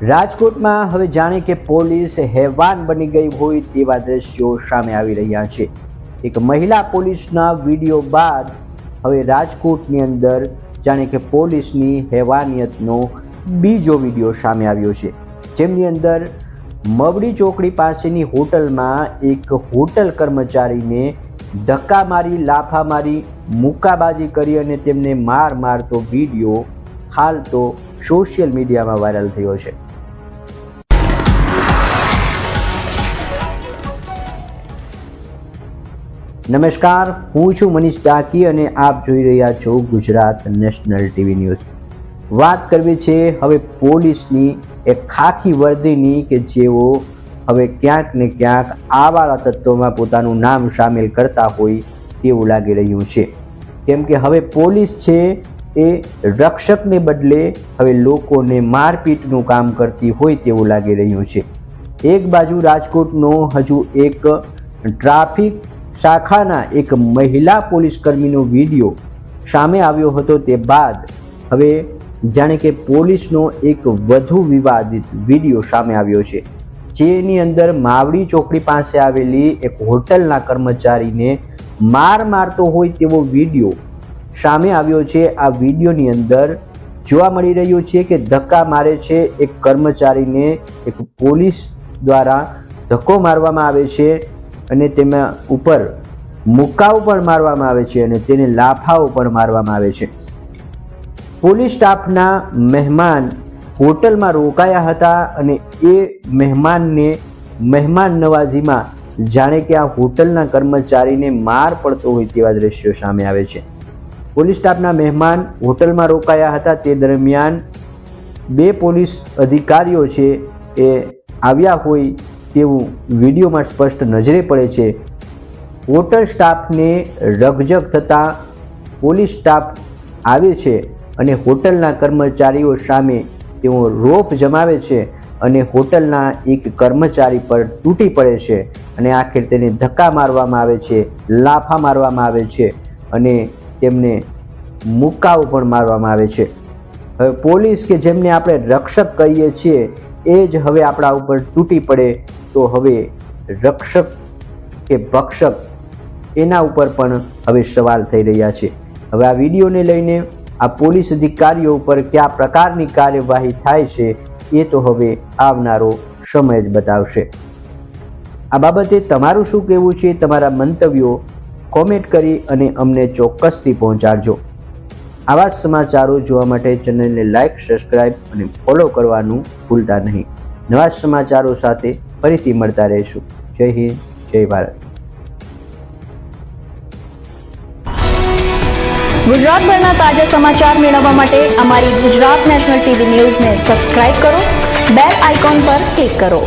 રાજકોટમાં હવે જાણે કે પોલીસ હેવાન બની ગઈ હોય તેવા દ્રશ્યો સામે આવી રહ્યા છે। એક મહિલા પોલીસના વિડીયો બાદ હવે રાજકોટની અંદર જાણે કે પોલીસની હેવાનિયતનો બીજો વિડીયો સામે આવ્યો છે, જેમની અંદર મવડી ચોકડી પાસેની હોટલમાં એક હોટલ કર્મચારીને ધક્કા મારી, લાફા મારી, મુક્કાબાજી કરી અને તેમને મારતો વિડીયો હાલ તો સોશિયલ મીડિયામાં વાયરલ થયો છે। નમસ્કાર, હું છું મનીષ ડાકી અને આપ જોઈ રહ્યા છો ગુજરાત નેશનલ ટીવી ન્યૂઝ। વાત કરવી છે હવે પોલીસની એક ખાખી વર્દીની કે જેઓ હવે ક્યાંક ને ક્યાંક આવાળા તત્વોમાં પોતાનું નામ સામેલ કરતા હોય તેવું લાગી રહ્યું છે, કેમ કે હવે પોલીસ છે એ રક્ષકને બદલે હવે લોકોને મારપીટનું કામ કરતી હોય તેવું લાગી રહ્યું છે। એક બાજુ રાજકોટનો હજુ એક ટ્રાફિક શાખાના એક મહિલા પોલીસ કર્મીનો વિડીયો સામે આવ્યો હતો, તે બાદ હવે જાણે કે પોલીસનો એક વધુ વિવાદિત વિડીયો સામે આવ્યો છે, જેની અંદર માવડી ચોકડી પાસે આવેલી એક હોટલના કર્મચારીને મારતો હોય તેવો વિડીયો સામે આવ્યો છે। આ વિડીયોની અંદર જોવા મળી રહ્યું છે કે ધક્કા મારે છે એક કર્મચારીને, એક પોલીસ દ્વારા ધક્કો મારવામાં આવે છે અને તેમાં ઉપર મુક્કાઓ પણ મારવામાં આવે છે અને તેને લાફાઓ પણ મારવામાં આવે છે। પોલીસ સ્ટાફના મહેમાન હોટલમાં રોકાયા હતા અને એ મહેમાનને મહેમાન નવાજીમાં જાણે કે આ હોટલના કર્મચારીને માર પડતો હોય તેવા દ્રશ્યો સામે આવે છે। પોલીસ સ્ટાફના મહેમાન હોટલમાં રોકાયા હતા, તે દરમિયાન બે પોલીસ અધિકારીઓ છે એ આવ્યા હોય તેવું વિડીયોમાં સ્પષ્ટ નજરે પડે છે। હોટલ સ્ટાફને રકઝક થતાં પોલીસ સ્ટાફ આવે છે અને હોટલના કર્મચારીઓ સામે તેઓ રોપ જમાવે છે અને હોટલના એક કર્મચારી પર તૂટી પડે છે અને આખરે તેને ધક્કા મારવામાં આવે છે, લાફા મારવામાં આવે છે અને તેમને મુક્કાઓ પણ મારવામાં આવે છે। હવે પોલીસ કે જેમને આપણે રક્ષક કહીએ છીએ એ જ હવે આપણા ઉપર તૂટી પડે તો હવે રક્ષક કે ભક્ષક એના ઉપર પણ હવે સવાલ થઈ રહ્યા છે। હવે આ વિડીયોને લઈને આ પોલીસ અધિકારીઓ ઉપર કયા પ્રકારની કાર્યવાહી થાય છે એ તો હવે આવનારો સમય જ બતાવશે। આ બાબતે તમારું શું કહેવું છે? તમારા મંતવ્યો કોમેન્ટ કરી અને અમને ચોક્કસથી પહોંચાડજો। આવા જ સમાચારો જોવા માટે ચેનલને લાઈક, સબસ્ક્રાઇબ અને ફોલો કરવાનું ભૂલતા નહીં। નવા સમાચારો સાથે ફરીથી મળતા રહીશું। જય હિન્દ, જય ભારત। ગુજરાતભરના તાજા સમાચાર મેળવવા માટે અમારી ગુજરાત નેશનલ ટીવી ન્યૂઝને સબસ્ક્રાઇબ કરો, બેલ આઇકોન પર ક્લિક કરો।